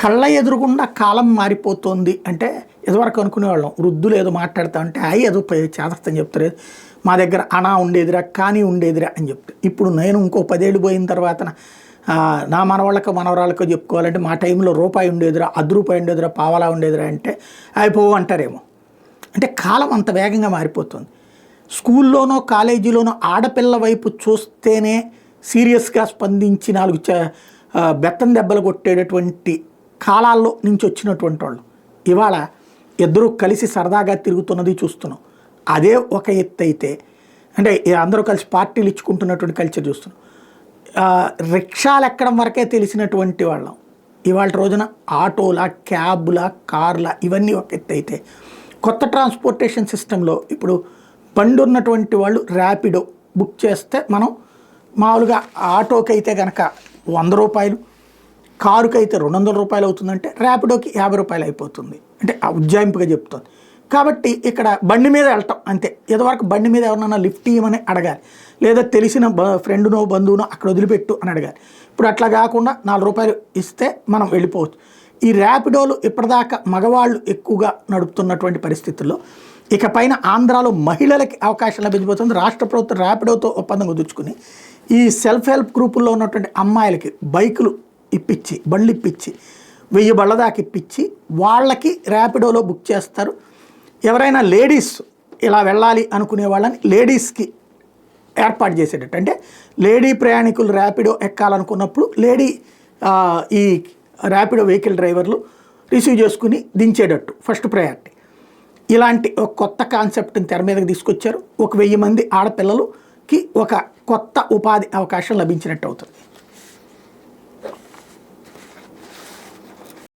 కళ్ళ ఎదురుగుండా కాలం మారిపోతుంది అంటే ఇదివరకు అనుకునేవాళ్ళం. వృద్ధులు ఏదో మాట్లాడుతూ ఉంటే ఏదో చేదస్తం చెప్తారు, మా దగ్గర అనా ఉండేదిరా కానీ ఉండేదిరా అని చెప్తారు. ఇప్పుడు నేను ఇంకో 10 ఏళ్ళు పోయిన తర్వాత నా మనవాళ్ళకో మనవరాళ్ళకో చెప్పుకోవాలంటే మా టైంలో రూపాయి ఉండేదిరా, రూపాయి ఉండేదిరా, పావలా ఉండేదిరా అంటే అయిపోవు అంటారేమో. అంటే కాలం అంత వేగంగా మారిపోతుంది. స్కూల్లోనో కాలేజీలోనో ఆడపిల్ల వైపు చూస్తేనే సీరియస్గా స్పందించి 4 బెత్తం దెబ్బలు కొట్టేటటువంటి కాలాల్లో నుంచి వచ్చినటువంటి వాళ్ళు ఇవాళ ఇద్దరూ కలిసి సరదాగా తిరుగుతున్నది చూస్తున్నాం. అదే ఒక ఎత్తు అయితే అంటే అందరూ కలిసి పార్టీలు ఇచ్చుకుంటున్నటువంటి కల్చర్ చూస్తున్నాం. రిక్షాలు ఎక్కడం వరకే తెలిసినటువంటి వాళ్ళం ఇవాళ రోజున ఆటోల, క్యాబ్ల, కార్ల ఇవన్నీ ఒక ఎత్తు అయితే కొత్త ట్రాన్స్పోర్టేషన్ సిస్టంలో ఇప్పుడు బండి ఉన్నటువంటి వాళ్ళు ర్యాపిడో బుక్ చేస్తే మనం మామూలుగా ఆటోకి అయితే కనుక 100 రూపాయలు, కారుకి అయితే 200 రూపాయలు అవుతుందంటే ర్యాపిడోకి 50 రూపాయలు అయిపోతుంది. అంటే ఉజ్జాయింపుగా చెప్తుంది. కాబట్టి ఇక్కడ బండి మీద వెళ్ళటం అంతే. ఇదివరకు బండి మీద ఎవరినైనా లిఫ్ట్ ఇవ్వమని అడగాలి, లేదా తెలిసిన ఫ్రెండ్నో బంధువునో అక్కడ వదిలిపెట్టు అని అడగాలి. ఇప్పుడు అట్లా కాకుండా 4 రూపాయలు ఇస్తే మనం వెళ్ళిపోవచ్చు. ఈ ర్యాపిడోలు ఇప్పటిదాకా మగవాళ్ళు ఎక్కువగా నడుపుతున్నటువంటి పరిస్థితుల్లో ఇకపైన ఆంధ్రాలో మహిళలకి అవకాశం లభించబోతుంది. రాష్ట్ర ప్రభుత్వం ర్యాపిడోతో ఒప్పందం కుదుర్చుకుని ఈ సెల్ఫ్ హెల్ప్ గ్రూపుల్లో ఉన్నటువంటి అమ్మాయిలకి బైకులు ఇప్పించి, బండ్లు ఇప్పించి 1000 బళ్ళ దాకా ఇప్పించి వాళ్ళకి ర్యాపిడోలో బుక్ చేస్తారు. ఎవరైనా లేడీస్ ఇలా వెళ్ళాలి అనుకునే వాళ్ళని లేడీస్కి ఏర్పాటు చేసేటట్టు, అంటే లేడీ ప్రయాణికులు ర్యాపిడో ఎక్కాలనుకున్నప్పుడు ఈ ర్యాపిడో వెహికల్ డ్రైవర్లు రిసీవ్ చేసుకుని దించేటట్టు ఫస్ట్ ప్రయారిటీ. ఇలాంటి ఒక కొత్త కాన్సెప్ట్ని తెర మీదకి తీసుకొచ్చారు. 1000 మంది ఆడపిల్లలకి ఒక కొత్త ఉపాధి అవకాశం లభించినట్టు అవుతుంది.